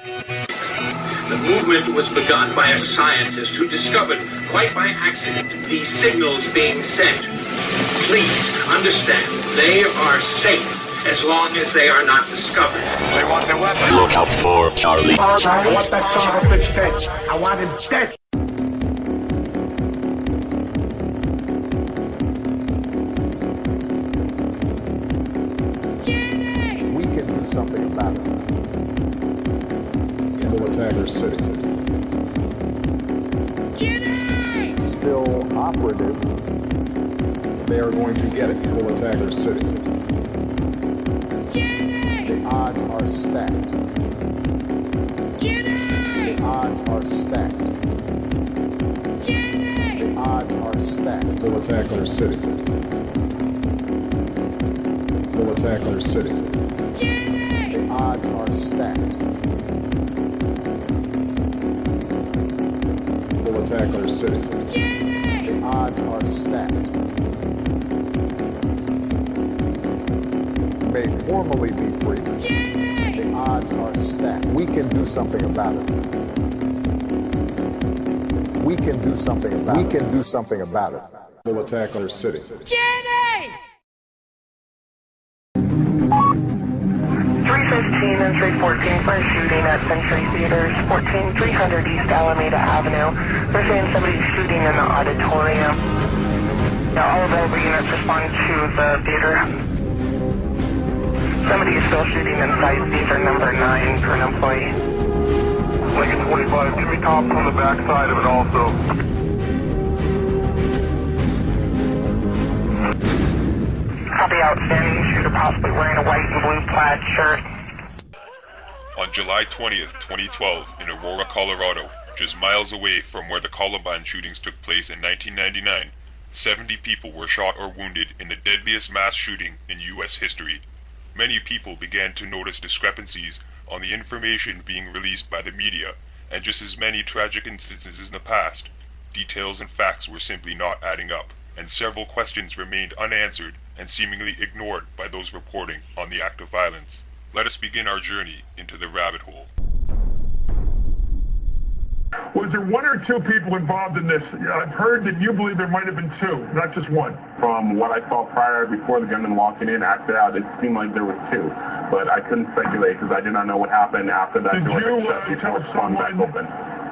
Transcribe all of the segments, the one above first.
The movement was begun by a scientist who discovered, quite by accident, these signals being sent. Please understand, they are safe as long as they are not discovered. They want their weapon. Look out for Charlie. I want that son of a bitch dead. I want him dead. We can do something about it. We'll attack our city. Still operative. They are going to get it. We'll attack our city. The odds are stacked. The odds are stacked. The odds are stacked. We'll attack our city. We'll attack our city. The odds are stacked. We'll attack our city. The odds are stacked. May formally be free. The odds are stacked. We can do something about it. We can do something about it. We can do something about it. We'll attack our city. Jenny! 315 and 314 for a shooting at Century Theaters, 14300 East Alameda Avenue. They're saying somebody's shooting in the auditorium. Now all available units respond to the theater. Somebody is still shooting inside theater number 9 for an employee. Lincoln 25, give me cops on the back side of it also. Copy, outstanding. Shooter possibly wearing a white and blue plaid shirt. On July 20th, 2012, in Aurora, Colorado, just miles away from where the Columbine shootings took place in 1999, 70 people were shot or wounded in the deadliest mass shooting in U.S. history. Many people began to notice discrepancies on the information being released by the media, and just as many tragic instances in the past, details and facts were simply not adding up, and several questions remained unanswered and seemingly ignored by those reporting on the act of violence. Let us begin our journey into the rabbit hole. Was there one or two people involved in this? I've heard that you believe there might have been two, not just one. From what I saw prior, before the gunman walking in, acted out, it seemed like there were two. But I couldn't speculate because I did not know what happened after that. Did you tell someone,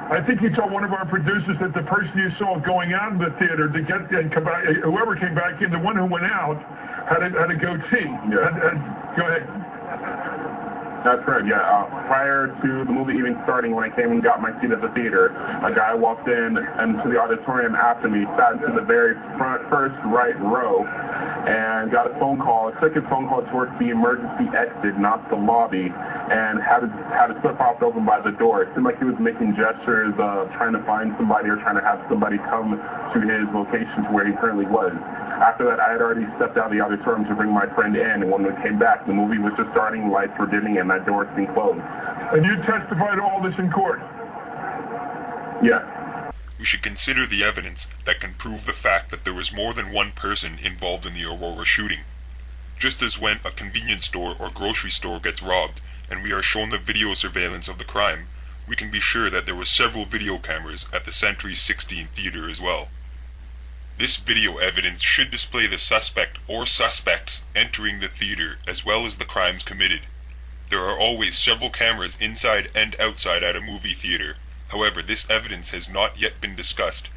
I think you told one of our producers that the person you saw going out of the theater to get and come back, whoever came back in, the one who went out had a goatee. Yeah. Go ahead. That's right, yeah. Prior to the movie even starting, when I came and got my seat at the theater, a guy walked in into the auditorium after me, sat into the very first right row, and got a phone call. Took his phone call towards the emergency exit, not the lobby, and had his foot propped open by the door. It seemed like he was making gestures of trying to find somebody or trying to have somebody come to his location to where he currently was. After that, I had already stepped out of the auditorium to bring my friend in, and when we came back, the movie was just starting, lights were dimming, and that door was being closed. And you testified to all this in court? Yeah. We should consider the evidence that can prove the fact that there was more than one person involved in the Aurora shooting. Just as when a convenience store or grocery store gets robbed, and we are shown the video surveillance of the crime, we can be sure that there were several video cameras at the Century 16 theater as well. This video evidence should display the suspect or suspects entering the theater as well as the crimes committed. There are always several cameras inside and outside at a movie theater. However, this evidence has not yet been discussed.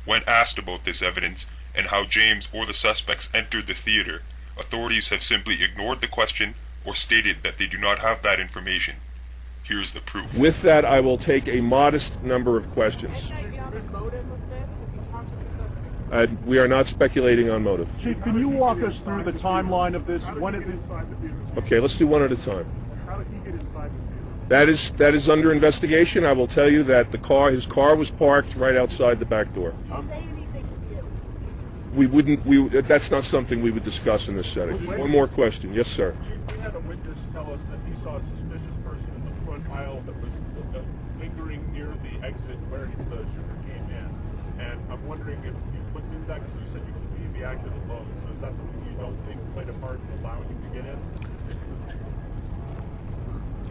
When asked about this evidence and how James or the suspects entered the theater, authorities have simply ignored the question or stated that they do not have that information. Here's the proof. With that, I will take a modest number of questions. We are not speculating on motive. Chief, can you walk us through the timeline of this? Okay, let's do one at a time. How did he get inside the theater? That is under investigation. I will tell you that his car was parked right outside the back door. That's not something we would discuss in this setting. One more question. Yes, sir. We had a witness tell us that he saw a suspicious person in the front aisle that was lingering near the exit where the shooter came in. And I'm wondering if you looked into that, because you said you could be acted alone. So is that something you don't think played a part in allowing him to get in?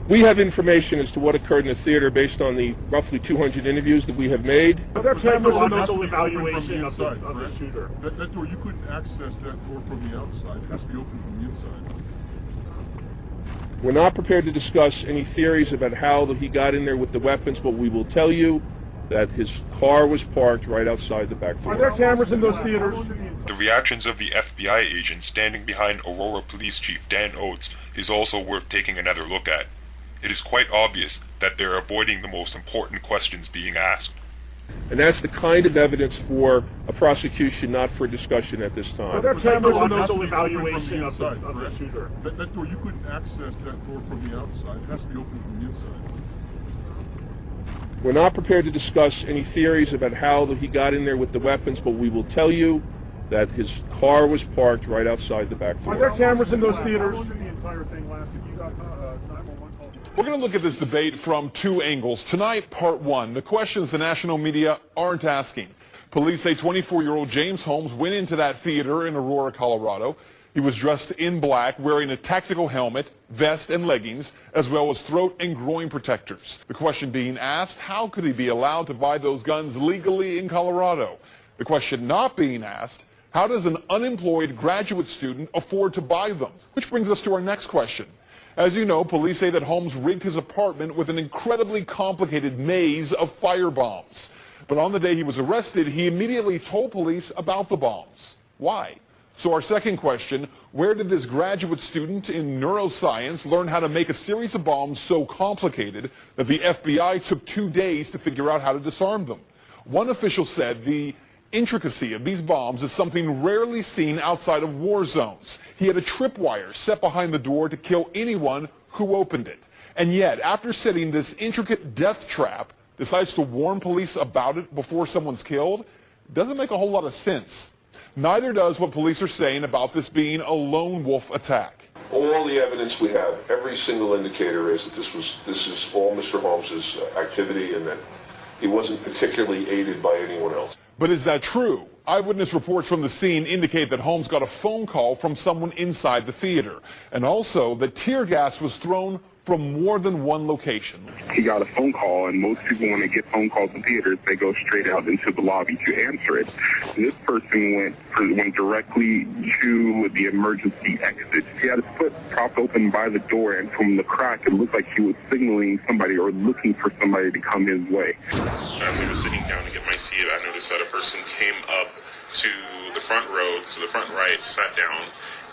We have information as to what occurred in the theater based on the roughly 200 interviews that we have made. Are there cameras in those evaluation of the shooter? That door, you couldn't access that door from the outside. It has to be open from the inside. We're not prepared to discuss any theories about how he got in there with the weapons, but we will tell you that his car was parked right outside the back door. Are there cameras in those theaters? The reactions of the FBI agent standing behind Aurora Police Chief Dan Oates is also worth taking another look at. It is quite obvious that they're avoiding the most important questions being asked. And that's the kind of evidence for a prosecution, not for discussion at this time. Are there cameras in those evaluation of the shooter? That door, you couldn't access that door from the outside. It has to be open from the inside. We're not prepared to discuss any theories about how he got in there with the weapons, but we will tell you that his car was parked right outside the back door. Are there cameras in those theaters? We're going to look at this debate from two angles. Tonight, part one, the questions the national media aren't asking. Police say 24-year-old James Holmes went into that theater in Aurora, Colorado. He was dressed in black, wearing a tactical helmet, vest, and leggings, as well as throat and groin protectors. The question being asked, how could he be allowed to buy those guns legally in Colorado? The question not being asked, how does an unemployed graduate student afford to buy them? Which brings us to our next question. As you know, police say that Holmes rigged his apartment with an incredibly complicated maze of firebombs. But on the day he was arrested, he immediately told police about the bombs. Why? So our second question, where did this graduate student in neuroscience learn how to make a series of bombs so complicated that the FBI took 2 days to figure out how to disarm them? One official said the intricacy of these bombs is something rarely seen outside of war zones. He had a tripwire set behind the door to kill anyone who opened it. And yet, after setting this intricate death trap, decides to warn police about it before someone's killed? Doesn't make a whole lot of sense. Neither does what police are saying about this being a lone wolf attack. All the evidence we have, every single indicator is that this is all Mr. Holmes's activity and that he wasn't particularly aided by anyone else. But is that true? Eyewitness reports from the scene indicate that Holmes got a phone call from someone inside the theater, and also that tear gas was thrown from more than one location. He got a phone call, and most people, when they get phone calls in theaters, they go straight out into the lobby to answer it. And this person went directly to the emergency exit. He had his foot propped open by the door, and from the crack, it looked like he was signaling somebody or looking for somebody to come his way. As I was sitting down to get my seat, I noticed that a person came up to the front row, to the front right, sat down,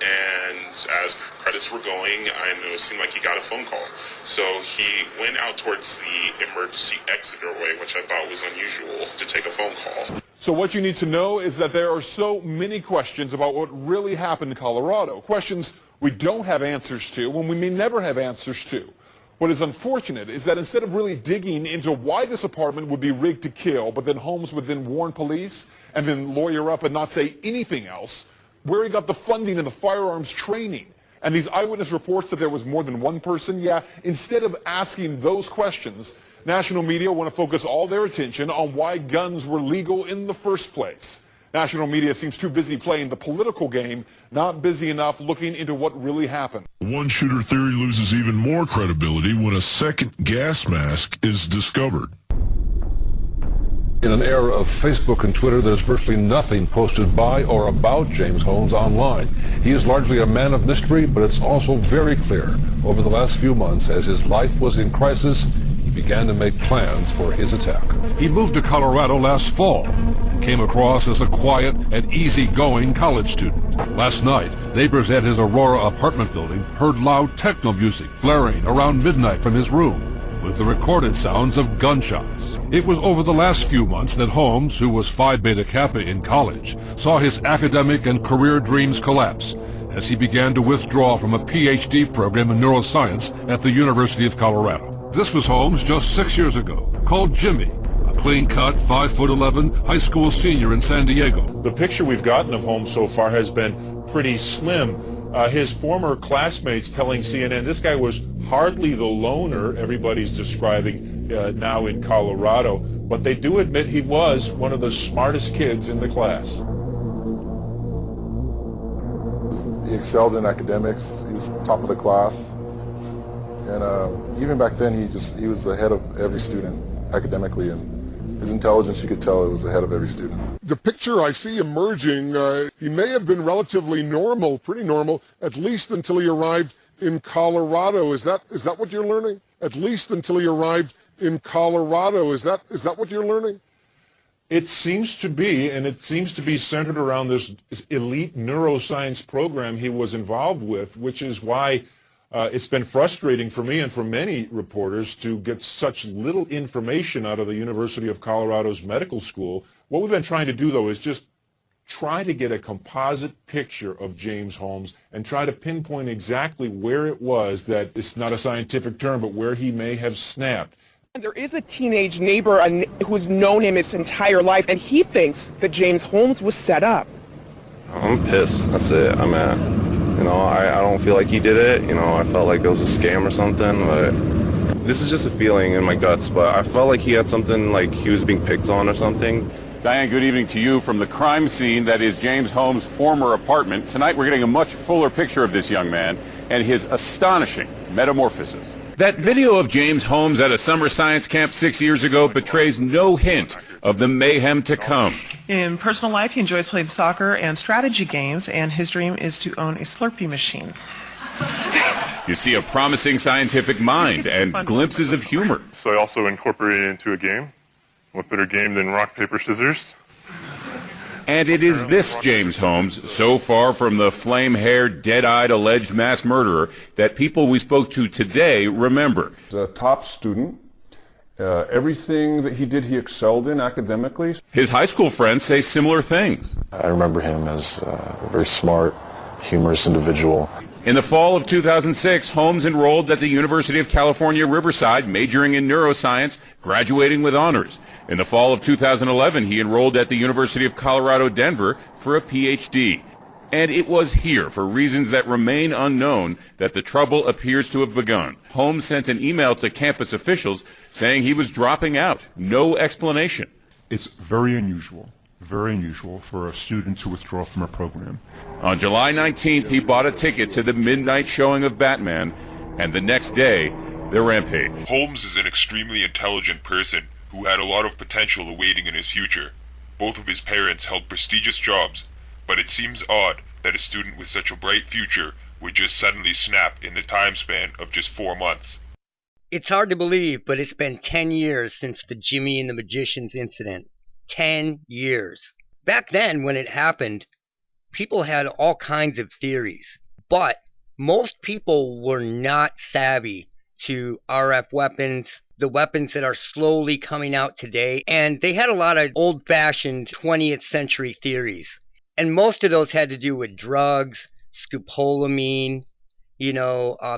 and as credits were going, I know it seemed like he got a phone call. So he went out towards the emergency exit doorway, which I thought was unusual to take a phone call. So what you need to know is that there are so many questions about what really happened in Colorado. Questions we don't have answers to, when we may never have answers to. What is unfortunate is that instead of really digging into why this apartment would be rigged to kill, but then Holmes would then warn police and then lawyer up and not say anything else, where he got the funding and the firearms training, and these eyewitness reports that there was more than one person, instead of asking those questions, national media want to focus all their attention on why guns were legal in the first place. National media seems too busy playing the political game, not busy enough looking into what really happened. One shooter theory loses even more credibility when a second gas mask is discovered. In an era of Facebook and Twitter, there's virtually nothing posted by or about James Holmes online. He is largely a man of mystery, but it's also very clear over the last few months, as his life was in crisis, he began to make plans for his attack. He moved to Colorado last fall and came across as a quiet and easygoing college student. Last night, neighbors at his Aurora apartment building heard loud techno music blaring around midnight from his room, with the recorded sounds of gunshots. It was over the last few months that Holmes, who was Phi Beta Kappa in college, saw his academic and career dreams collapse as he began to withdraw from a PhD program in neuroscience at the University of Colorado. This was Holmes just 6 years ago, called Jimmy, a clean-cut, 5'11" high school senior in San Diego. The picture we've gotten of Holmes so far has been pretty slim. His former classmates telling CNN this guy was hardly the loner everybody's describing now in Colorado, but they do admit he was one of the smartest kids in the class. He excelled in academics. He was top of the class. And even back then, he was ahead of every student academically, and his intelligence, you could tell it was ahead of every student. The picture I see emerging, he may have been relatively normal, pretty normal, at least until he arrived in Colorado. Is that what you're learning? At least until he arrived in Colorado. Is that what you're learning? It seems to be, and it seems to be centered around this elite neuroscience program he was involved with, which is why it's been frustrating for me and for many reporters to get such little information out of the University of Colorado's medical school. What we've been trying to do, though, is just try to get a composite picture of James Holmes and try to pinpoint exactly where it was that, it's not a scientific term, but where he may have snapped. There is a teenage neighbor who's known him his entire life, and he thinks that James Holmes was set up. I'm pissed. That's it. I'm at. I don't feel like he did it. I felt like it was a scam or something, but this is just a feeling in my guts. But I felt like he had something, like he was being picked on or something. Diane, good evening to you from the crime scene that is James Holmes' former apartment. Tonight we're getting a much fuller picture of this young man and his astonishing metamorphosis. That video of James Holmes at a summer science camp 6 years ago betrays no hint of the mayhem to come. In personal life, he enjoys playing soccer and strategy games, and his dream is to own a Slurpee machine. You see a promising scientific mind and glimpses of humor. So I also incorporated it into a game. What better game than rock, paper, scissors? And it is this James Holmes, so far from the flame-haired, dead-eyed alleged mass murderer, that people we spoke to today remember. He's a top student. Everything that he did, he excelled in academically. His high school friends say similar things. I remember him as a very smart, humorous individual. In the fall of 2006, Holmes enrolled at the University of California, Riverside, majoring in neuroscience, graduating with honors. In the fall of 2011, he enrolled at the University of Colorado, Denver for a PhD. And it was here, for reasons that remain unknown, that the trouble appears to have begun. Holmes sent an email to campus officials saying he was dropping out. No explanation. It's very unusual for a student to withdraw from a program. On July 19th, he bought a ticket to the midnight showing of Batman, and the next day, the rampage. Holmes is an extremely intelligent person who had a lot of potential awaiting in his future. Both of his parents held prestigious jobs, but it seems odd that a student with such a bright future would just suddenly snap in the time span of just 4 months. It's hard to believe, but it's been 10 years since the Jimmy and the Magicians incident. 10 years. Back then, when it happened, people had all kinds of theories, but most people were not savvy to RF weapons, the weapons that are slowly coming out today, and they had a lot of old-fashioned 20th century theories. And most of those had to do with drugs, scopolamine.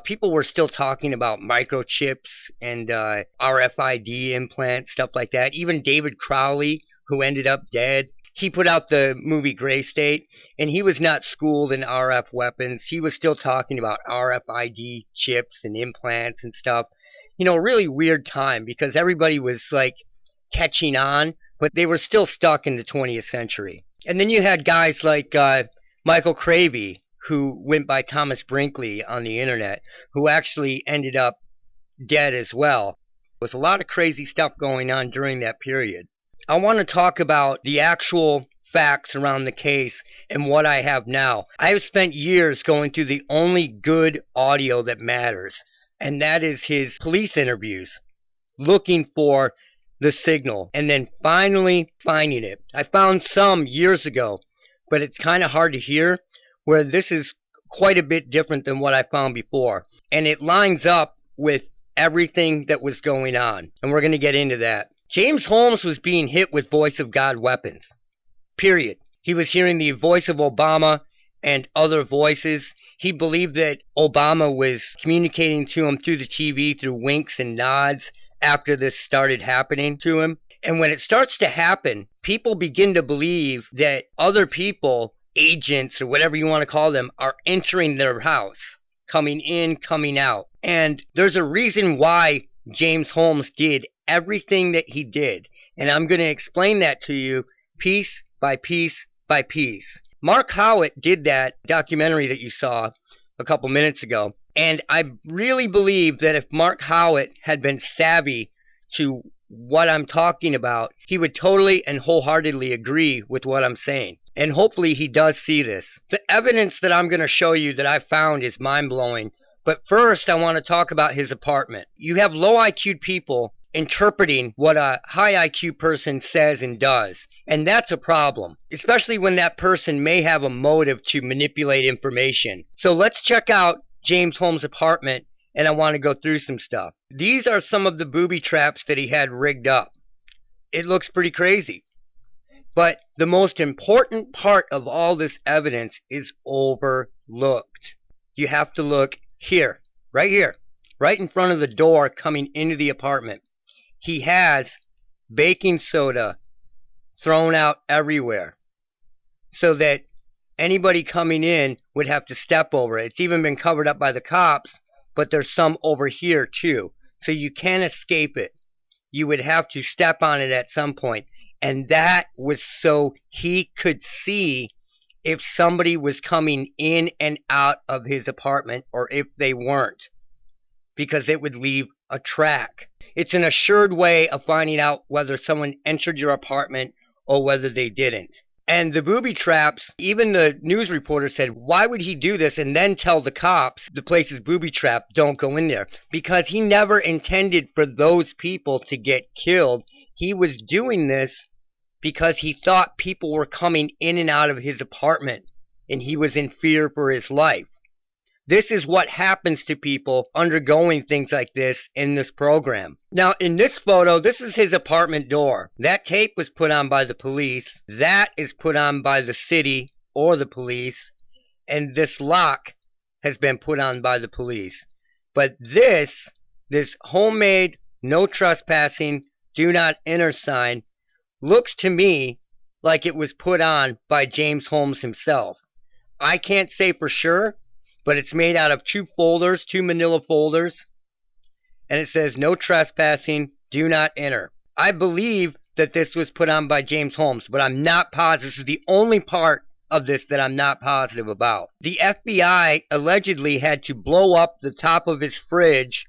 People were still talking about microchips and RFID implants, stuff like that. Even David Crowley, who ended up dead, he put out the movie Gray State, and he was not schooled in RF weapons. He was still talking about RFID chips and implants and stuff. Really weird time, because everybody was like catching on, but they were still stuck in the 20th century. And then you had guys like Michael Cravey, who went by Thomas Brinkley on the internet, who actually ended up dead as well. There was a lot of crazy stuff going on during that period. I want to talk about the actual facts around the case and what I have now. I have spent years going through the only good audio that matters, and that is his police interviews, looking for the signal, and then finally finding it. I found some years ago, but it's kind of hard to hear, where this is quite a bit different than what I found before. And it lines up with everything that was going on, and we're going to get into that. James Holmes was being hit with voice of God weapons, period. He was hearing the voice of Obama and other voices. He believed that Obama was communicating to him through the TV, through winks and nods, after this started happening to him. And when it starts to happen, people begin to believe that other people, agents or whatever you want to call them, are entering their house, coming in, coming out. And there's a reason why James Holmes did everything that he did. And I'm going to explain that to you piece by piece by piece. Mark Howitt did that documentary that you saw a couple minutes ago. And I really believe that if Mark Howitt had been savvy to what I'm talking about, he would totally and wholeheartedly agree with what I'm saying. And hopefully he does see this. The evidence that I'm going to show you that I found is mind-blowing. But first, I want to talk about his apartment. You have low IQ people interpreting what a high IQ person says and does. And that's a problem, especially when that person may have a motive to manipulate information. So let's check out James Holmes' apartment, and I want to go through some stuff. These are some of the booby traps that he had rigged up. It looks pretty crazy. But the most important part of all this evidence is overlooked. You have to look here, right in front of the door coming into the apartment. He has baking soda thrown out everywhere so that anybody coming in would have to step over it. It's even been covered up by the cops, but there's some over here too. So you can't escape it. You would have to step on it at some point. And that was so he could see if somebody was coming in and out of his apartment or if they weren't, because it would leave a track. It's an assured way of finding out whether someone entered your apartment or whether they didn't. And the booby traps, even the news reporter said, why would he do this and then tell the cops the place is booby trapped, don't go in there? Because he never intended for those people to get killed. He was doing this because he thought people were coming in and out of his apartment and he was in fear for his life. This is what happens to people undergoing things like this in this program. Now, in this photo, this is his apartment door. That tape was put on by the police. That is put on by the city or the police. And this lock has been put on by the police. But this homemade, no trespassing, do not enter sign looks to me like it was put on by James Holmes himself. I can't say for sure, but it's made out of two manila folders, and it says no trespassing, do not enter. I believe that this was put on by James Holmes, but I'm not positive. This is the only part of this that I'm not positive about. The FBI allegedly had to blow up the top of his fridge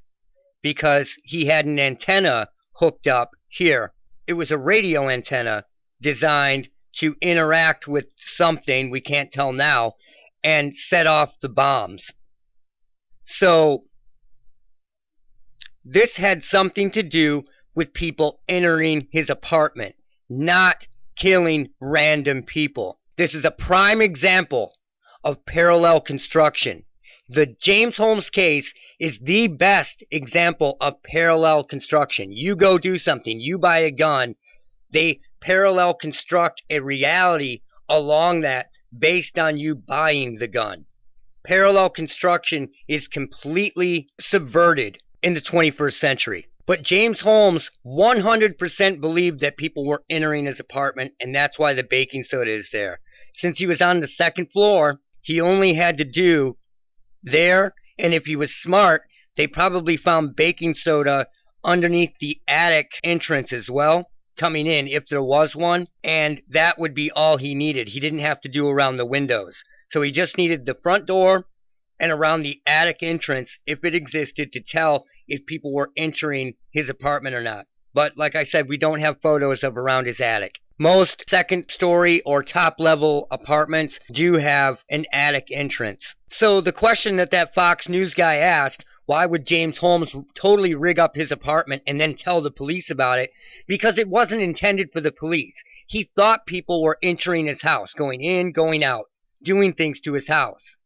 because he had an antenna hooked up here. It was a radio antenna designed to interact with something, we can't tell now, and set off the bombs. So this had something to do with people entering his apartment, not killing random people. This is a prime example of parallel construction. The James Holmes case is the best example of parallel construction. You go do something, you buy a gun, they parallel construct a reality along that based on you buying the gun. Parallel construction is completely subverted in the 21st century. But James Holmes 100% believed that people were entering his apartment, and that's why the baking soda is there. Since he was on the second floor, he only had to do there, and if he was smart, they probably found baking soda underneath the attic entrance as well, coming in if there was one, and that would be all he needed. He didn't have to do around the windows. So he just needed the front door and around the attic entrance, if it existed, to tell if people were entering his apartment or not. But like I said, we don't have photos of around his attic. Most second story or top level apartments do have an attic entrance. So the question that Fox News guy asked, why would James Holmes totally rig up his apartment and then tell the police about it? Because it wasn't intended for the police. He thought people were entering his house, going in, going out, doing things to his house.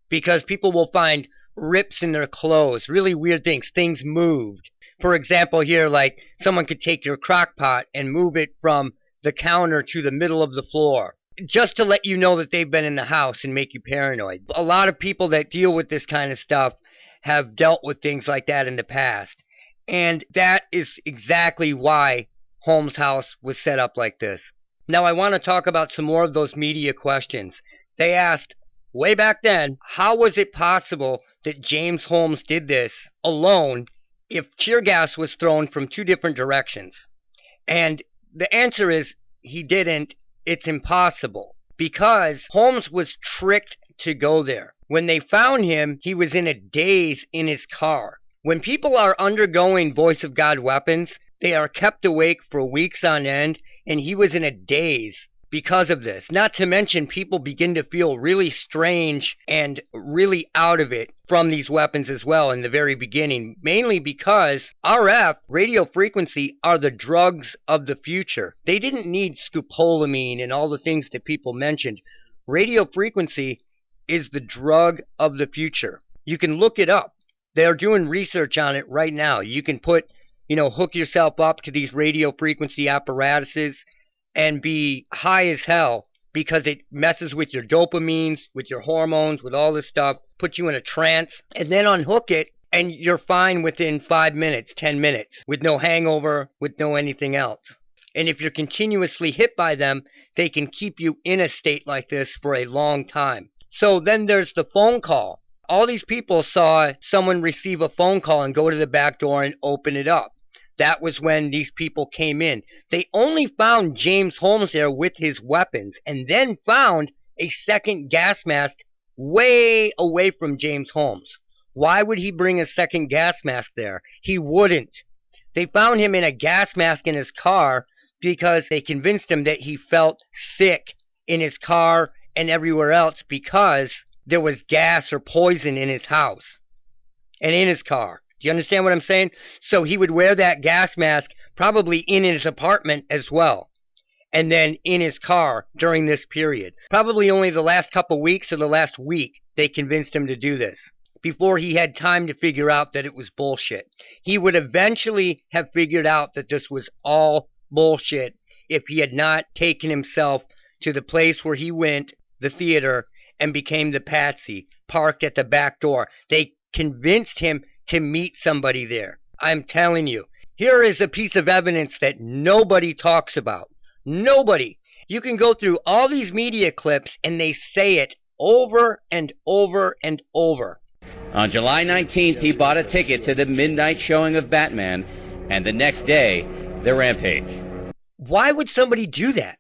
Because people will find rips in their clothes, really weird things moved. For example, here, like someone could take your crock pot and move it from the counter to the middle of the floor, just to let you know that they've been in the house and make you paranoid. A lot of people that deal with this kind of stuff have dealt with things like that in the past. And that is exactly why Holmes' house was set up like this. Now I want to talk about some more of those media questions. They asked, way back then, how was it possible that James Holmes did this alone if tear gas was thrown from two different directions? And the answer is he didn't. It's impossible. Because Holmes was tricked to go there. When they found him, he was in a daze in his car. When people are undergoing voice of God weapons, they are kept awake for weeks on end, and he was in a daze because of this. Not to mention, people begin to feel really strange and really out of it from these weapons as well in the very beginning, mainly because RF, radio frequency, are the drugs of the future. They didn't need scopolamine and all the things that people mentioned. Radio frequency is the drug of the future. You can look it up. They're doing research on it right now. You can hook yourself up to these radio frequency apparatuses and be high as hell because it messes with your dopamines, with your hormones, with all this stuff, puts you in a trance, and then unhook it, and you're fine within 5 minutes, 10 minutes, with no hangover, with no anything else. And if you're continuously hit by them, they can keep you in a state like this for a long time. So then there's the phone call. All these people saw someone receive a phone call and go to the back door and open it up. That was when these people came in. They only found James Holmes there with his weapons and then found a second gas mask way away from James Holmes. Why would he bring a second gas mask there? He wouldn't. They found him in a gas mask in his car because they convinced him that he felt sick in his car and everywhere else because there was gas or poison in his house and in his car. Do you understand what I'm saying? So he would wear that gas mask probably in his apartment as well, and then in his car during this period. Probably only the last couple weeks or the last week they convinced him to do this before he had time to figure out that it was bullshit. He would eventually have figured out that this was all bullshit if he had not taken himself to the place where he went, the theater, and became the patsy, parked at the back door. They convinced him to meet somebody there. I'm telling you, here is a piece of evidence that nobody talks about. Nobody. You can go through all these media clips and they say it over and over and over. On July 19th, he bought a ticket to the midnight showing of Batman, and the next day, the rampage. Why would somebody do that?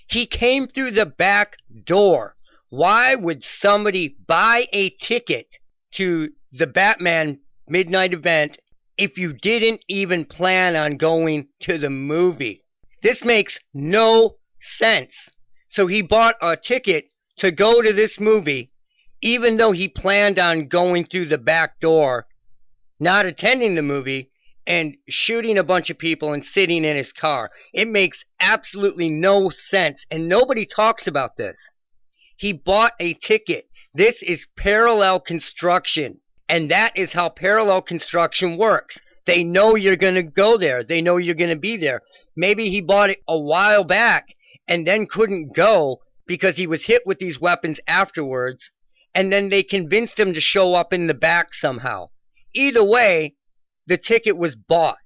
He came through the back door. Why would somebody buy a ticket to the Batman midnight event if you didn't even plan on going to the movie? This makes no sense. So he bought a ticket to go to this movie, even though he planned on going through the back door, not attending the movie, and shooting a bunch of people and sitting in his car. It makes absolutely no sense, and nobody talks about this. He bought a ticket. This is parallel construction, and that is how parallel construction works. They know you're going to go there. They know you're going to be there. Maybe he bought it a while back and then couldn't go because he was hit with these weapons afterwards, and then they convinced him to show up in the back somehow. Either way, the ticket was bought.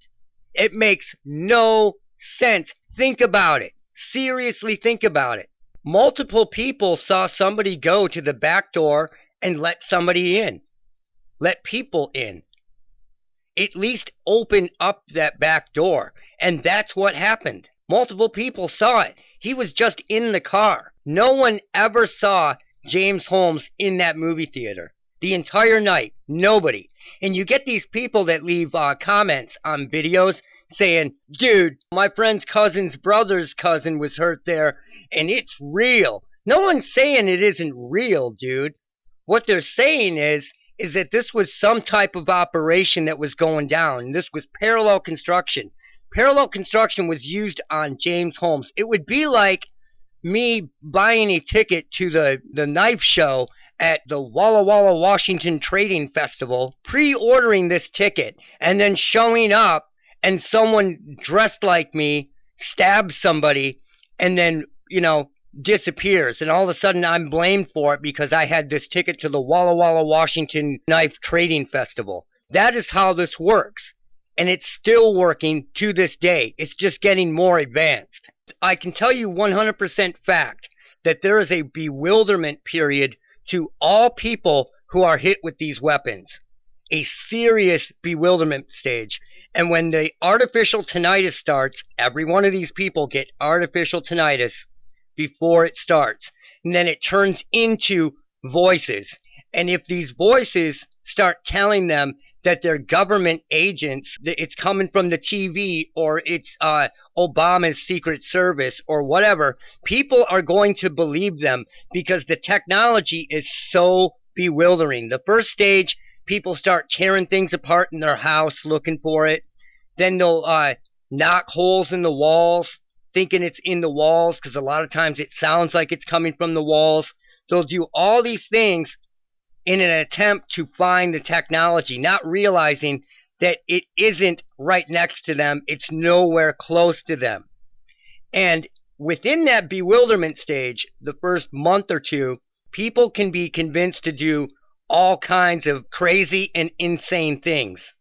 It makes no sense. Think about it. Seriously think about it. Multiple people saw somebody go to the back door and let somebody in. Let people in. At least open up that back door. And that's what happened. Multiple people saw it. He was just in the car. No one ever saw James Holmes in that movie theater. The entire night. Nobody. And you get these people that leave comments on videos saying, dude, my friend's cousin's brother's cousin was hurt there, and it's real. No one's saying it isn't real, dude. What they're saying is that this was some type of operation that was going down. This was parallel construction. Parallel construction was used on James Holmes. It would be like me buying a ticket to the knife show at the Walla Walla, Washington Trading Festival, pre-ordering this ticket, and then showing up and someone dressed like me stabs somebody and then, disappears. And all of a sudden I'm blamed for it because I had this ticket to the Walla Walla, Washington Knife Trading Festival. That is how this works. And it's still working to this day. It's just getting more advanced. I can tell you 100% fact that there is a bewilderment period to all people who are hit with these weapons. A serious bewilderment stage. And when the artificial tinnitus starts, every one of these people get artificial tinnitus before it starts. And then it turns into voices. And if these voices start telling them that they're government agents, that it's coming from the TV or it's Obama's Secret Service or whatever, people are going to believe them because the technology is so bewildering. The first stage, people start tearing things apart in their house looking for it. Then they'll knock holes in the walls, thinking it's in the walls because a lot of times it sounds like it's coming from the walls. They'll do all these things in an attempt to find the technology, not realizing that it isn't right next to them. It's nowhere close to them. And within that bewilderment stage, the first month or two, people can be convinced to do all kinds of crazy and insane things.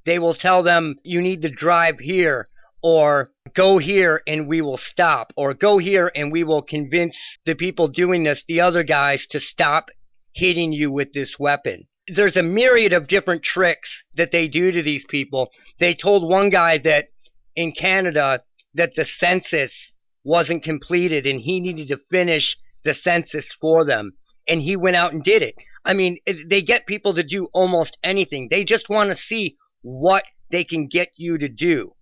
They will tell them, you need to drive here, or go here and we will stop, or go here and we will convince the people doing this, the other guys, to stop hitting you with this weapon. There's a myriad of different tricks that they do to these people. They told one guy that in Canada that the census wasn't completed and he needed to finish the census for them. And he went out and did it. I mean, they get people to do almost anything. They just want to see what they can get you to do.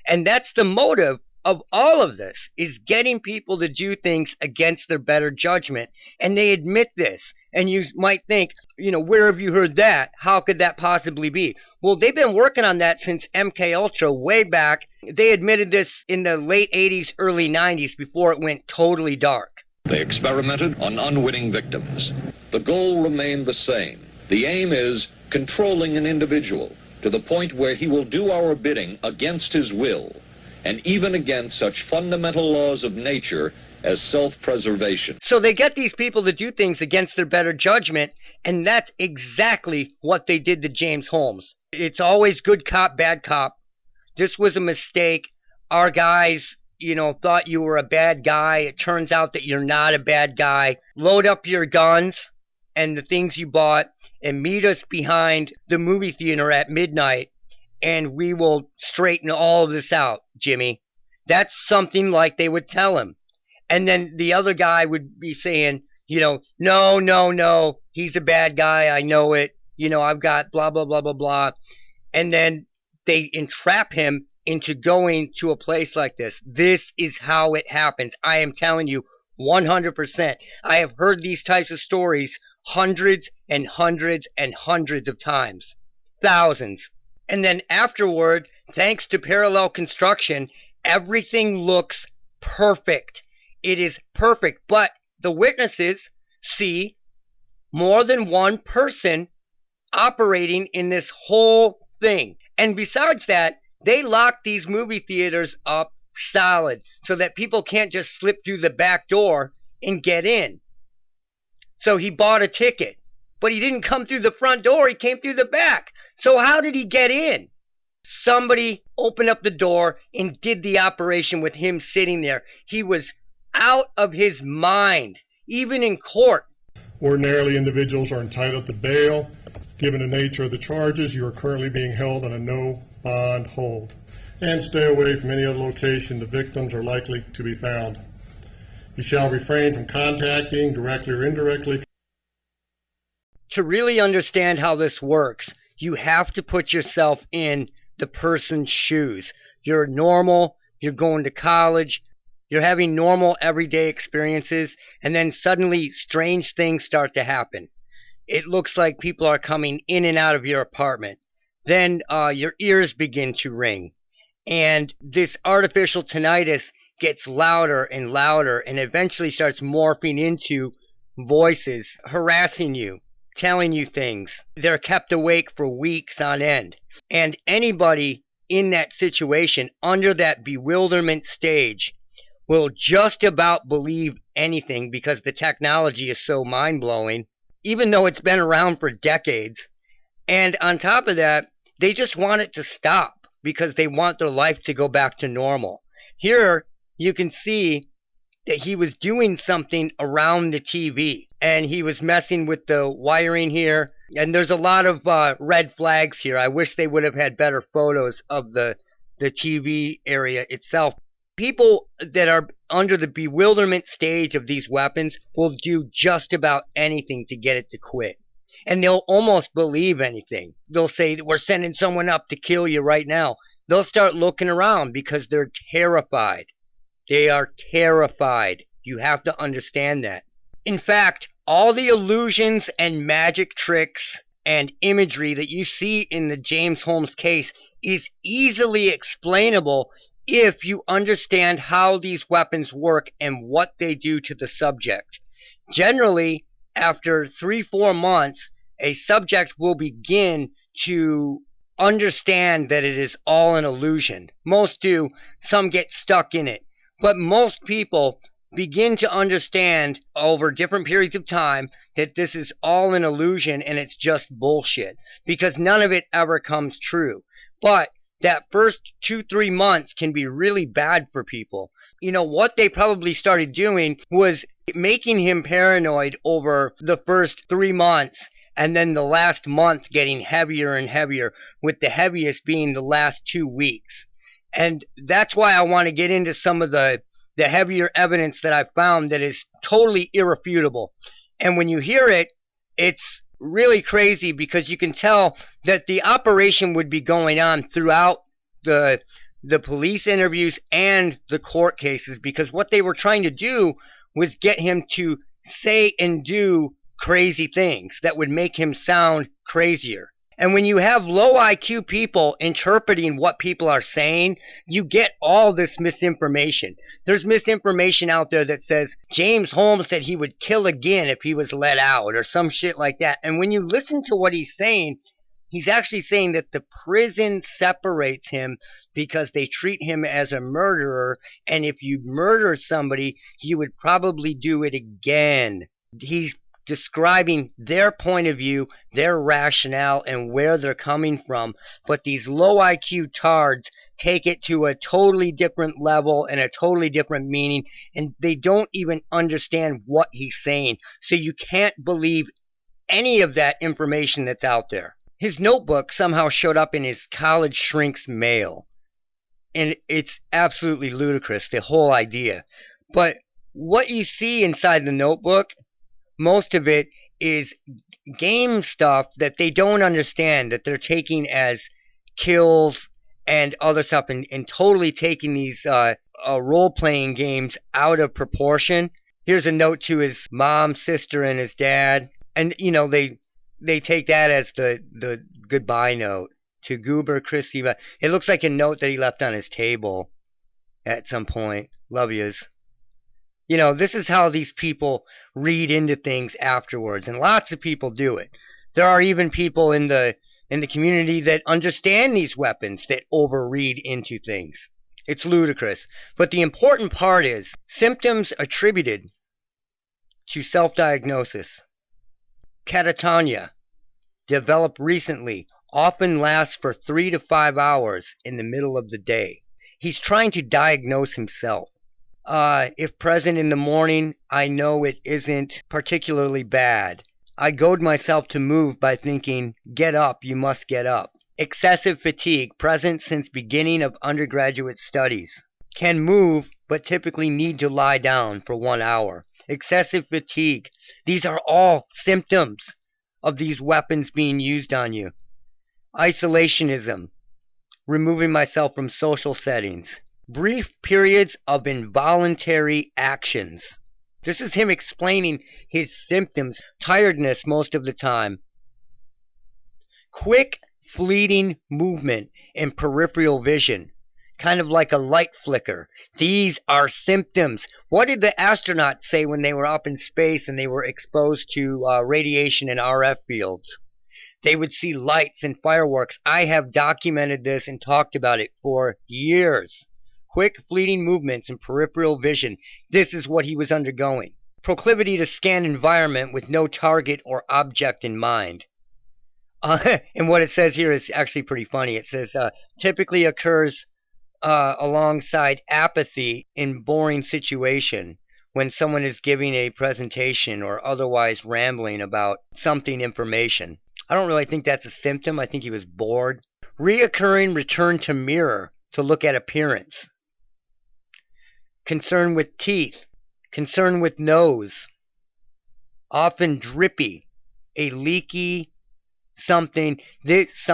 And that's the motive of all of this, is getting people to do things against their better judgment. And they admit this. And you might think, where have you heard that? How could that possibly be? Well, they've been working on that since MK Ultra way back. They admitted this in the late 80s, early 90s before it went totally dark. They experimented on unwitting victims. The goal remained the same. The aim is controlling an individual to the point where he will do our bidding against his will, and even against such fundamental laws of nature as self-preservation. So they get these people to do things against their better judgment, and that's exactly what they did to James Holmes. It's always good cop, bad cop. This was a mistake. Our guys, thought you were a bad guy. It turns out that you're not a bad guy. Load up your guns and the things you bought and meet us behind the movie theater at midnight, and we will straighten all of this out, Jimmy. That's something like they would tell him. And then the other guy would be saying, no, he's a bad guy. I know it. I've got blah, blah, blah, blah, blah. And then they entrap him into going to a place like this. This is how it happens. I am telling you 100%. I have heard these types of stories hundreds and hundreds and hundreds of times. Thousands. And then afterward, thanks to parallel construction, everything looks perfect. It is perfect. But the witnesses see more than one person operating in this whole thing. And besides that, they lock these movie theaters up solid so that people can't just slip through the back door and get in. So he bought a ticket, but he didn't come through the front door. He came through the back. So how did he get in? Somebody opened up the door and did the operation with him sitting there. He was out of his mind, even in court. Ordinarily, individuals are entitled to bail. Given the nature of the charges, you are currently being held on a no bond hold. And stay away from any other location the victims are likely to be found. You shall refrain from contacting, directly or indirectly. To really understand how this works, you have to put yourself in the person's shoes. You're normal, you're going to college, you're having normal everyday experiences, and then suddenly strange things start to happen. It looks like people are coming in and out of your apartment. Then your ears begin to ring. And this artificial tinnitus gets louder and louder and eventually starts morphing into voices harassing you, telling you things. They're kept awake for weeks on end. And anybody in that situation, under that bewilderment stage, will just about believe anything because the technology is so mind-blowing, even though it's been around for decades. And on top of that, they just want it to stop because they want their life to go back to normal. Here, you can see that he was doing something around the TV, and he was messing with the wiring here. And there's a lot of red flags here. I wish they would have had better photos of the TV area itself. people that are under the bewilderment stage of these weapons will do just about anything to get it to quit. And they'll almost believe anything. They'll say, we're sending someone up to kill you right now. They'll start looking around because they're terrified. They are terrified. You have to understand that. In fact, all the illusions and magic tricks and imagery that you see in the James Holmes case is easily explainable if you understand how these weapons work and what they do to the subject. Generally, after 3-4 months, a subject will begin to understand that it is all an illusion. Most do. Some get stuck in it. But most people begin to understand over different periods of time that this is all an illusion and it's just bullshit, because none of it ever comes true. But that first 2-3 months can be really bad for people. You know, what they probably started doing was making him paranoid over the first 3 months, and then the last month getting heavier and heavier, with the heaviest being the last 2 weeks. And that's why I want to get into some of the heavier evidence that I found that is totally irrefutable. And when you hear it, it's really crazy, because you can tell that the operation would be going on throughout the police interviews and the court cases, because what they were trying to do was get him to say and do crazy things that would make him sound crazier. And when you have low IQ people interpreting what people are saying, you get all this misinformation. There's misinformation out there that says James Holmes said he would kill again if he was let out, or some shit like that. And when you listen to what he's saying, he's actually saying that the prison separates him because they treat him as a murderer, and if you murder somebody, you would probably do it again. He's describing their point of view, their rationale, and where they're coming from. But these low IQ tards take it to a totally different level and a totally different meaning, and they don't even understand what he's saying. So you can't believe any of that information that's out there. His notebook somehow showed up in his college shrink's mail, and it's absolutely ludicrous, the whole idea. But what you see inside the notebook, most of it is game stuff that they don't understand, that they're taking as kills and other stuff, and totally taking these role-playing games out of proportion. Here's a note to his mom, sister, and his dad. And, you know, they take that as the goodbye note to Goober, Chrissy. It looks like a note that he left on his table at some point. Love yous. You know, this is how these people read into things afterwards, and lots of people do it. There are even people in the community that understand these weapons that overread into things. It's ludicrous. But the important part is symptoms attributed to self-diagnosis. Catatonia, developed recently, often lasts for 3 to 5 hours in the middle of the day. He's trying to diagnose himself. If present in the morning, I know it isn't particularly bad. I goad myself to move by thinking, get up, you must get up. Excessive fatigue, present since beginning of undergraduate studies. Can move, but typically need to lie down for 1 hour. Excessive fatigue. These are all symptoms of these weapons being used on you. Isolationism. Removing myself from social settings. Brief periods of involuntary actions. This is him explaining his symptoms. Tiredness most of the time. Quick, fleeting movement and peripheral vision. Kind of like a light flicker. These are symptoms. What did the astronauts say when they were up in space and they were exposed to radiation and RF fields? They would see lights and fireworks. I have documented this and talked about it for years. Quick, fleeting movements and peripheral vision. This is what he was undergoing. Proclivity to scan environment with no target or object in mind. And what it says here is actually pretty funny. It says, typically occurs alongside apathy in boring situation when someone is giving a presentation or otherwise rambling about something information. I don't really think that's a symptom. I think he was bored. Reoccurring return to mirror to look at appearance. concern with teeth, concern with nose, often drippy, a leaky something. This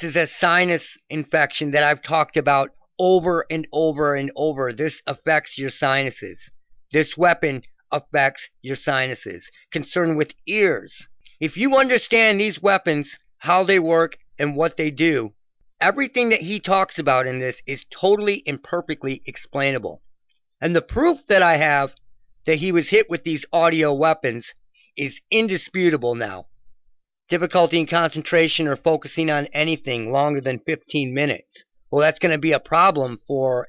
is a sinus infection that I've talked about over and over and over. This affects your sinuses. This weapon affects your sinuses. Concern with ears. If you understand these weapons, how they work and what they do, everything that he talks about in this is totally and perfectly explainable. And the proof that I have that he was hit with these audio weapons is indisputable now. Difficulty in concentration or focusing on anything longer than 15 minutes. Well, that's going to be a problem for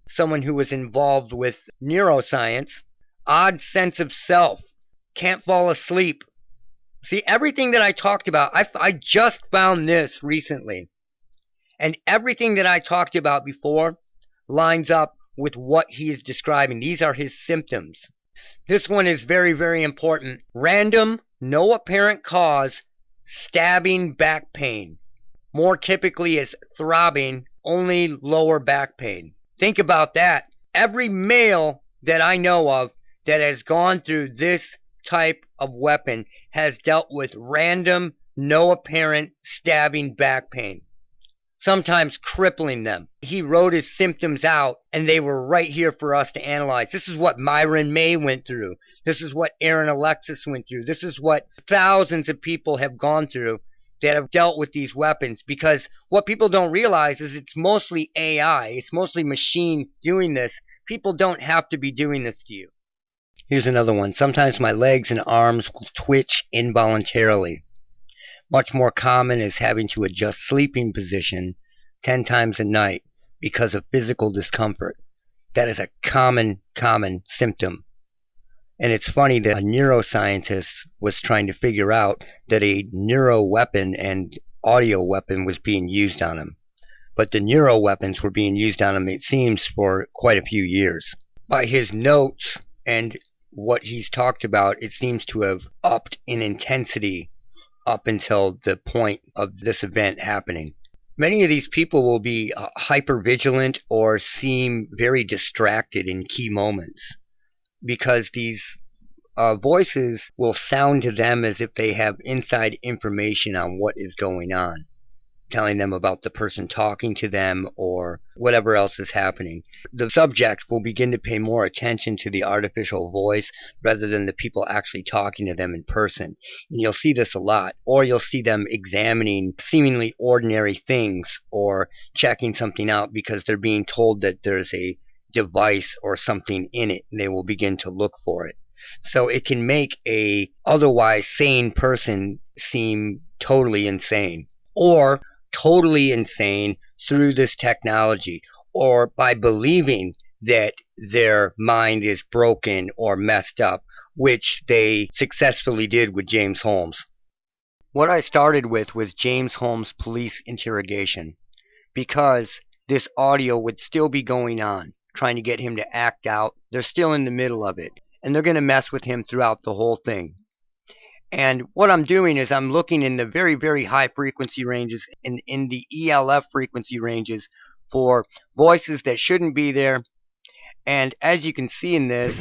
someone who was involved with neuroscience. Odd sense of self. Can't fall asleep. See, everything that I talked about, I just found this recently. And everything that I talked about before lines up with what he is describing. These are his symptoms. This one is very, very important. Random, no apparent cause, stabbing back pain. More typically as throbbing, only lower back pain. Think about that. Every male that I know of that has gone through this type of weapon has dealt with random, no apparent stabbing back pain. Sometimes crippling them. He wrote his symptoms out, and they were right here for us to analyze. This is what Myron May went through. This is what Aaron Alexis went through. This is what thousands of people have gone through that have dealt with these weapons. Because what people don't realize is it's mostly AI. It's mostly machine doing this. People don't have to be doing this to you. Here's another one. Sometimes my legs and arms will twitch involuntarily. Much more common is having to adjust sleeping position 10 times a night because of physical discomfort. That is a common symptom. And it's funny that a neuroscientist was trying to figure out that a neuro weapon and audio weapon was being used on him. But the neuro weapons were being used on him, it seems, for quite a few years. By his notes and what he's talked about, it seems to have upped in intensity up until the point of this event happening. Many of these people will be hypervigilant or seem very distracted in key moments because these voices will sound to them as if they have inside information on what is going on, telling them about the person talking to them or whatever else is happening. The subject will begin to pay more attention to the artificial voice rather than the people actually talking to them in person. And you'll see this a lot. Or you'll see them examining seemingly ordinary things or checking something out because they're being told that there's a device or something in it, and they will begin to look for it. So it can make a otherwise sane person seem totally insane. Or totally insane through this technology, or by believing that their mind is broken or messed up, which they successfully did with James Holmes. What I started with was James Holmes' police interrogation, because this audio would still be going on, trying to get him to act out. They're still in the middle of it, and they're going to mess with him throughout the whole thing. And what I'm doing is I'm looking in the very, very high frequency ranges and in the ELF frequency ranges for voices that shouldn't be there. And as you can see in this,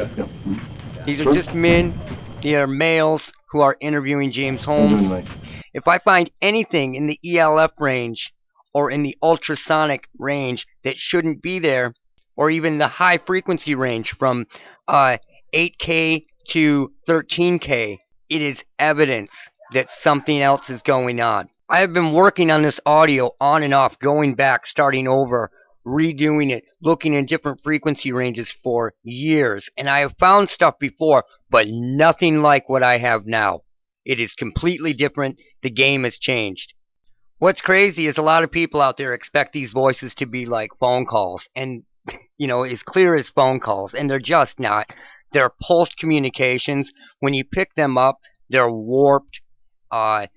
these are just men. They are males who are interviewing James Holmes. If I find anything in the ELF range or in the ultrasonic range that shouldn't be there, or even the high frequency range from 8K to 13K, it is evidence that something else is going on. I have been working on this audio on and off, going back, starting over, redoing it, looking in different frequency ranges for years. And I have found stuff before, but nothing like what I have now. It is completely different. The game has changed. What's crazy is a lot of people out there expect these voices to be like phone calls and, as clear as phone calls, and they're just not. They're pulsed communications. When you pick them up, they're warped. The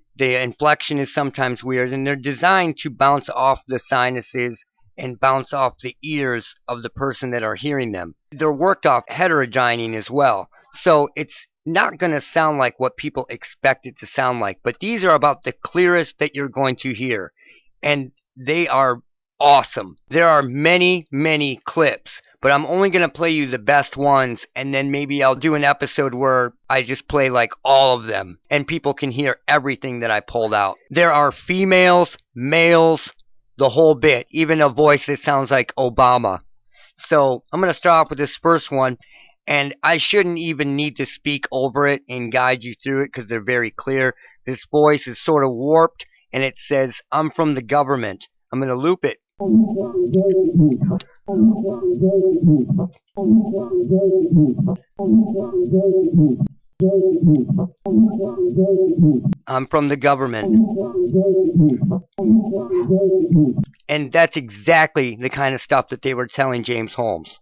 inflection is sometimes weird, and they're designed to bounce off the sinuses and bounce off the ears of the person that are hearing them. They're worked off heterogyning as well. So it's not going to sound like what people expect it to sound like. But these are about the clearest that you're going to hear. And they are awesome. There are many, many clips, but I'm only going to play you the best ones, and then maybe I'll do an episode where I just play like all of them, and people can hear everything that I pulled out. There are females, males, the whole bit, even a voice that sounds like Obama. So I'm going to start off with this first one, and I shouldn't even need to speak over it and guide you through it because they're very clear. This voice is sort of warped, and it says, "I'm from the government." I'm going to loop it. I'm from the government. And that's exactly the kind of stuff that they were telling James Holmes.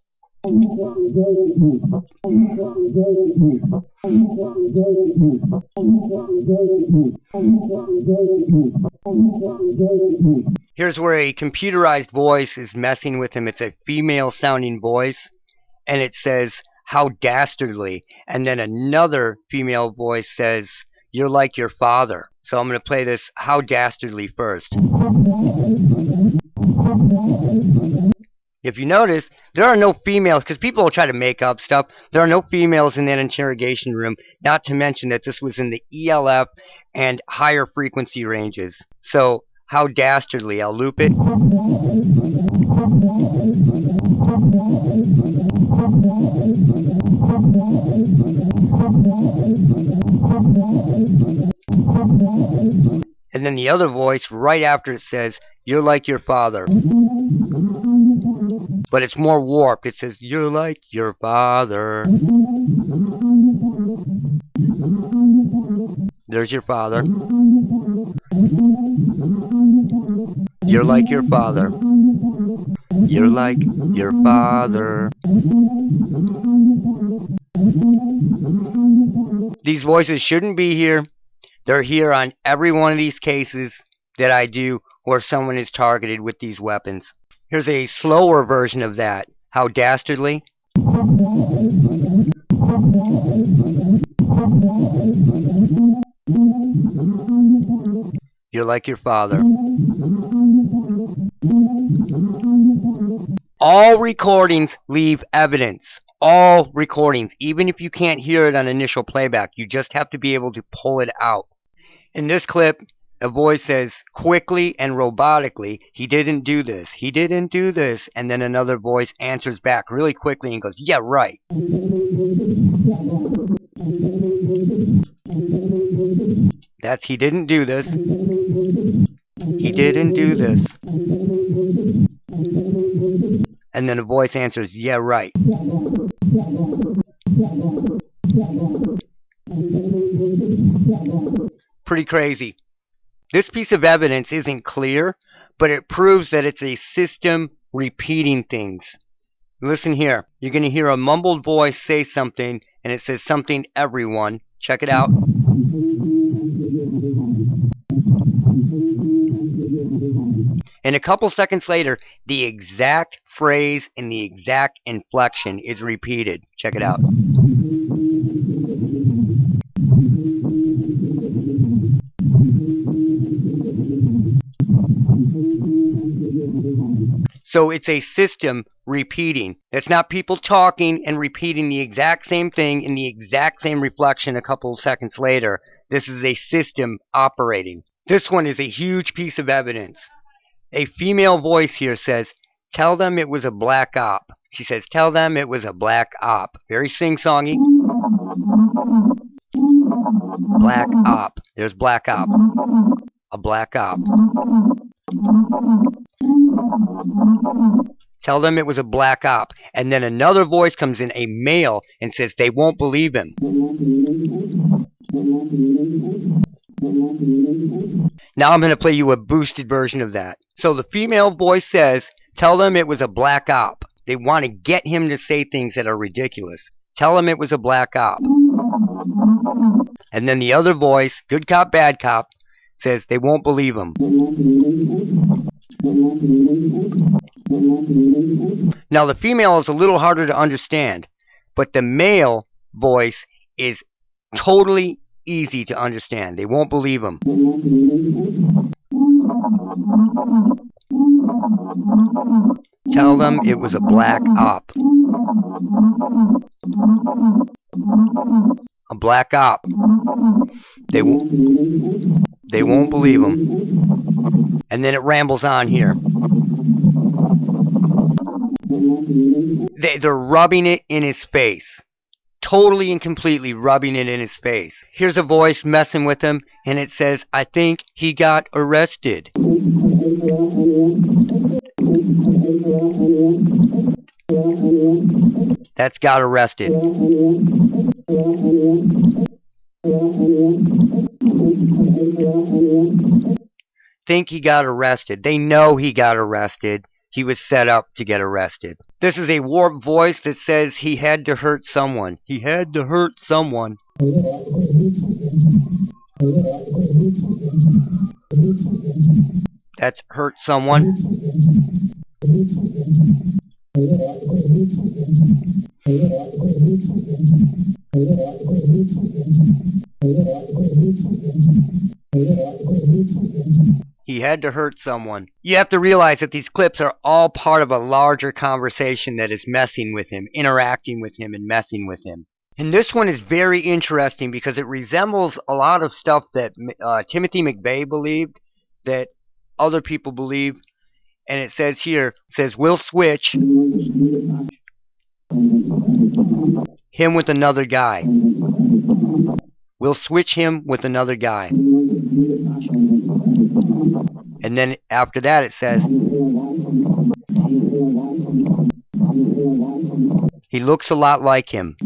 Here's where a computerized voice is messing with him. It's a female sounding voice, and it says, "How dastardly." And then another female voice says, "You're like your father." So I'm going to play this "How dastardly" first. If you notice, there are no females, because people will try to make up stuff. There are no females in that interrogation room, not to mention that this was in the ELF and higher frequency ranges. So, "How dastardly." I'll loop it. And then the other voice right after it says, "You're like your father." But it's more warped. It says, "You're like your father." There's your father. You're like your father. You're like your father. These voices shouldn't be here. They're here on every one of these cases that I do where someone is targeted with these weapons. Here's a slower version of that. "How dastardly." You're like your father. All recordings leave evidence. All recordings. Even if you can't hear it on initial playback, you just have to be able to pull it out. In this clip, a voice says quickly and robotically, "He didn't do this. He didn't do this." And then another voice answers back really quickly and goes, "Yeah, right." That's "He didn't do this. He didn't do this." And then a voice answers, "Yeah, right." Pretty crazy. This piece of evidence isn't clear, but it proves that it's a system repeating things. Listen here. You're going to hear a mumbled voice say something, and it says something "everyone." Check it out. And a couple seconds later, the exact phrase and the exact inflection is repeated. Check it out. So it's a system repeating. It's not people talking and repeating the exact same thing in the exact same reflection a couple of seconds later. This is a system operating. This one is a huge piece of evidence. A female voice here says, "Tell them it was a black op." She says, "Tell them it was a black op." Very sing-songy. Black op. There's black op. A black op. Tell them it was a black op. And then another voice comes in, a male, and says they won't believe him. Now I'm going to play you a boosted version of that. So the female voice says, "Tell them it was a black op." They want to get him to say things that are ridiculous. Tell them it was a black op. And then the other voice, good cop, bad cop, says they won't believe him. Now the female is a little harder to understand, but the male voice is totally easy to understand. They won't believe him. Tell them it was a black op. A black op. They won't believe him. And then it rambles on here. They're rubbing it in his face. Totally and completely rubbing it in his face. Here's a voice messing with him, and it says, I think he got arrested. That's got arrested. Think he got arrested. They know he got arrested. He was set up to get arrested. This is a warped voice that says he had to hurt someone. He had to hurt someone. That's hurt someone. He had to hurt someone. You have to realize that these clips are all part of a larger conversation that is messing with him, interacting with him, and messing with him. And this one is very interesting because it resembles a lot of stuff that Timothy McVeigh believed, that other people believe. And it says here, we'll switch him with another guy. We'll switch him with another guy. And then after that it says, he looks a lot like him.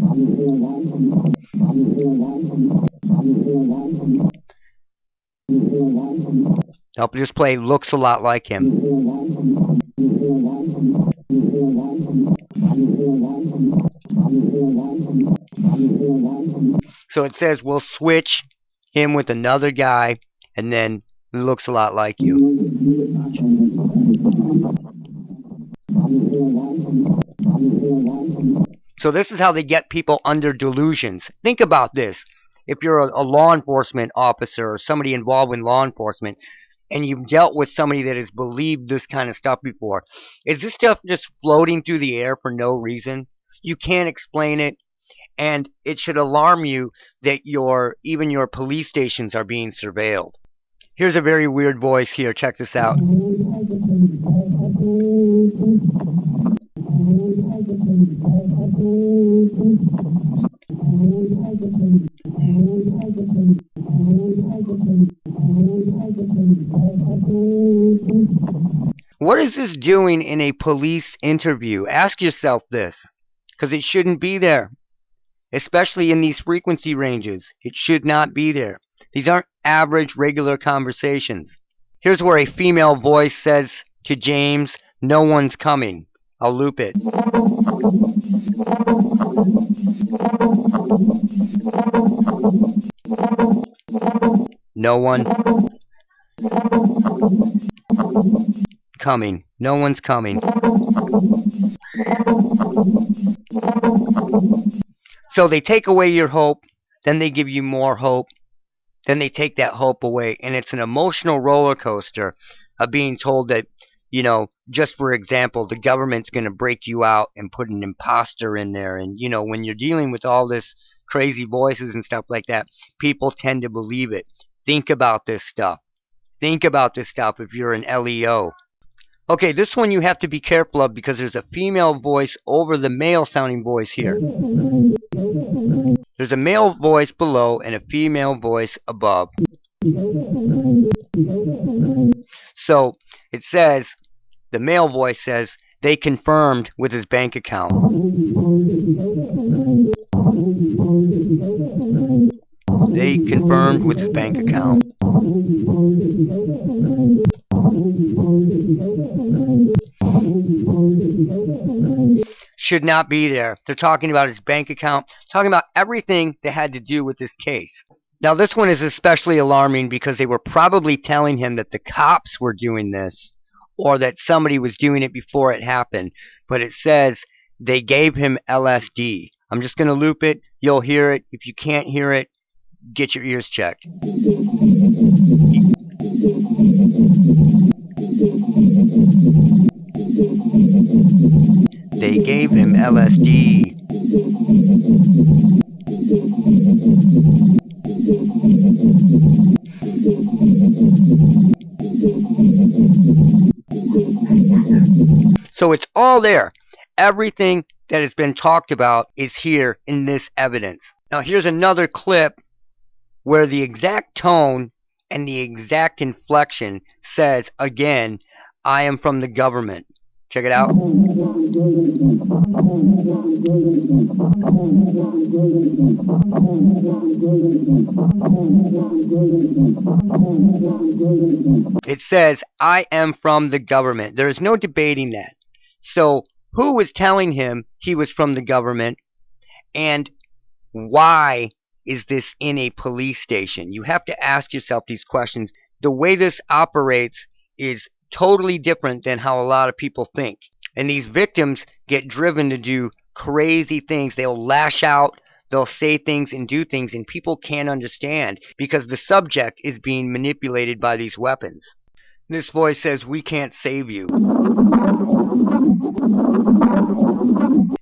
I'll just play looks a lot like him. So it says we'll switch him with another guy, and then it looks a lot like you. So this is how they get people under delusions. Think about this. If you're a law enforcement officer or somebody involved in law enforcement, and you've dealt with somebody that has believed this kind of stuff before, is this stuff just floating through the air for no reason? You can't explain it, and it should alarm you that even your police stations are being surveilled. Here's a very weird voice here. Check this out. What is this doing in a police interview? Ask yourself this, because it shouldn't be there, especially in these frequency ranges. It should not be there. These aren't average, regular conversations. Here's where a female voice says to James, no one's coming. I'll loop it. No one coming. No one's coming. So they take away your hope, then they give you more hope, then they take that hope away, and it's an emotional roller coaster of being told that, just for example, the government's going to break you out and put an imposter in there. And, when you're dealing with all this crazy voices and stuff like that, people tend to believe it. Think about this stuff. Think about this stuff if you're an LEO. Okay, this one you have to be careful of because there's a female voice over the male-sounding voice here. There's a male voice below and a female voice above. So it says, the male voice says, they confirmed with his bank account. They confirmed with his bank account. Should not be there. They're talking about his bank account, talking about everything that had to do with this case. Now this one is especially alarming because they were probably telling him that the cops were doing this or that somebody was doing it before it happened. But it says they gave him LSD. I'm just going to loop it. You'll hear it. If you can't hear it, get your ears checked. They gave him LSD. So it's all there. Everything that has been talked about is here in this evidence. Now here's another clip where the exact tone and the exact inflection says, again, I am from the government. Check it out. It says, I am from the government. There is no debating that. So who was telling him he was from the government, and why is this in a police station? You have to ask yourself these questions. The way this operates is totally different than how a lot of people think. And these victims get driven to do crazy things. They'll lash out, they'll say things and do things, and people can't understand because the subject is being manipulated by these weapons. This voice says, we can't save you.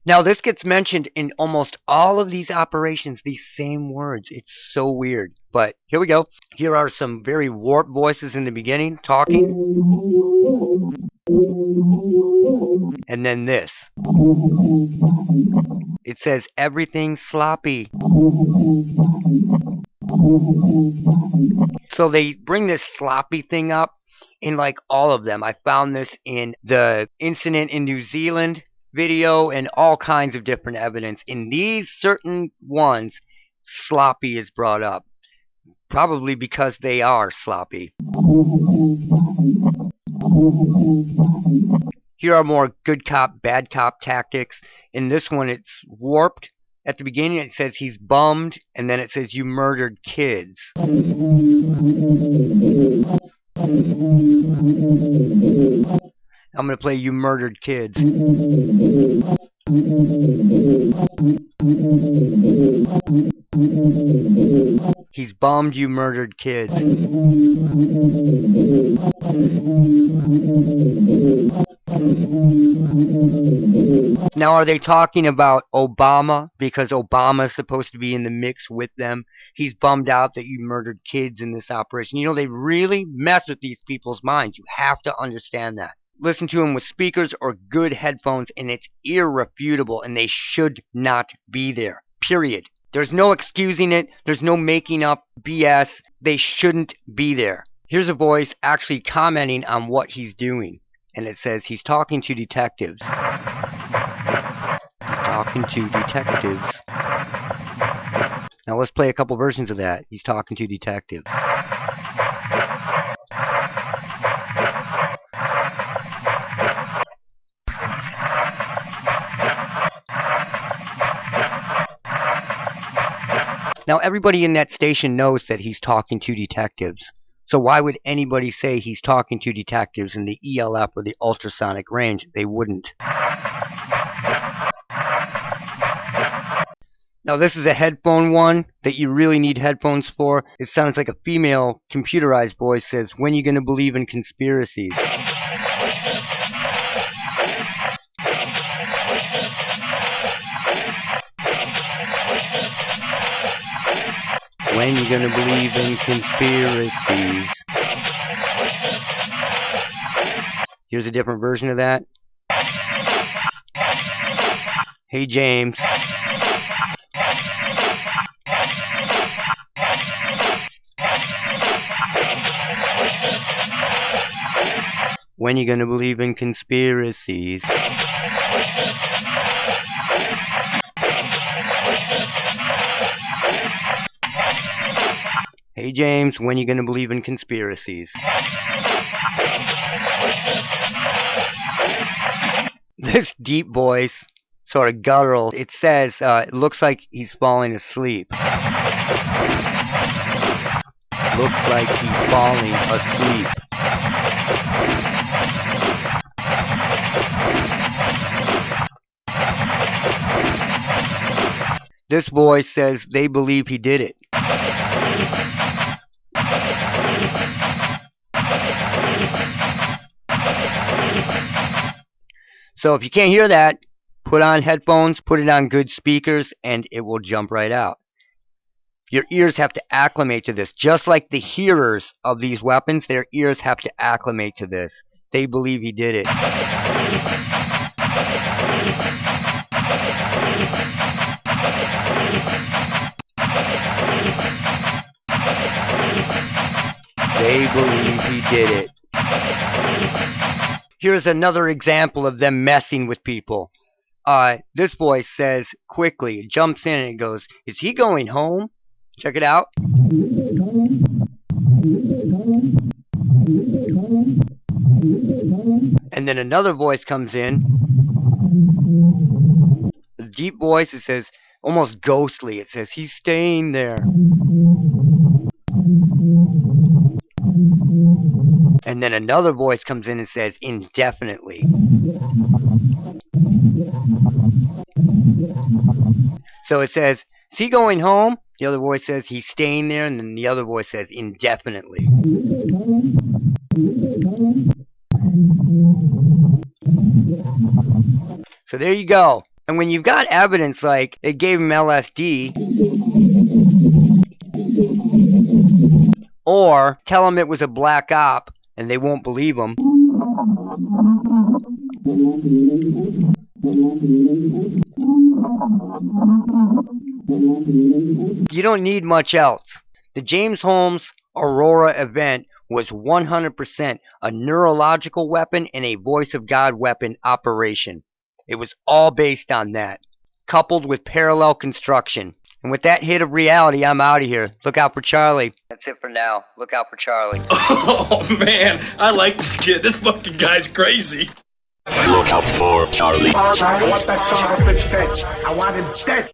Now, this gets mentioned in almost all of these operations, these same words. It's so weird. But here we go. Here are some very warped voices in the beginning talking. And then this. It says, everything's sloppy. So they bring this sloppy thing up in like all of them. I found this in the incident in New Zealand video and all kinds of different evidence. In these certain ones, sloppy is brought up. Probably because they are sloppy. Here are more good cop, bad cop tactics. In this one, it's warped. At the beginning, it says he's bummed, and then it says you murdered kids. I'm going to play you murdered kids. He's bummed you murdered kids. Now, are they talking about Obama? Because Obama is supposed to be in the mix with them. He's bummed out that you murdered kids in this operation. You know, they really mess with these people's minds. You have to understand that. Listen to them with speakers or good headphones, and it's irrefutable, and they should not be there. Period. There's no excusing it. There's no making up BS. They shouldn't be there. Here's a voice actually commenting on what he's doing. And it says he's talking to detectives. He's talking to detectives. Now let's play a couple versions of that. He's talking to detectives. Now, everybody in that station knows that he's talking to detectives. So why would anybody say he's talking to detectives in the ELF or the ultrasonic range? They wouldn't. Now, this is a headphone one that you really need headphones for. It sounds like a female computerized voice says, when are you going to believe in conspiracies? When you gonna believe in conspiracies? Here's a different version of that. Hey, James. When you gonna believe in conspiracies? Hey, James, when you gonna believe in conspiracies? This deep voice, sort of guttural, it says, it looks like he's falling asleep. Looks like he's falling asleep. This voice says they believe he did it. So if you can't hear that, put on headphones, put it on good speakers, and it will jump right out. Your ears have to acclimate to this. Just like the hearers of these weapons, their ears have to acclimate to this. They believe he did it. They believe he did it. Here's another example of them messing with people. This voice says quickly, it jumps in and it goes, "Is he going home?" Check it out. And then another voice comes in. A deep voice, it says, almost ghostly, it says, "He's staying there." And then another voice comes in and says, "Indefinitely." So it says, "Is he going home?" The other voice says, "He's staying there." And then the other voice says, "Indefinitely." So there you go. And when you've got evidence like they gave him LSD, or tell him it was a black op and they won't believe him, you don't need much else. The James Holmes Aurora event was 100% a neurological weapon and a voice of God weapon operation. It was all based on that, coupled with parallel construction. And with that hit of reality, I'm out of here. Look out for Charlie. That's it for now. Look out for Charlie. Oh, man. I like this kid. This fucking guy's crazy. Look out for Charlie. I want that son of a bitch dead. I want him dead.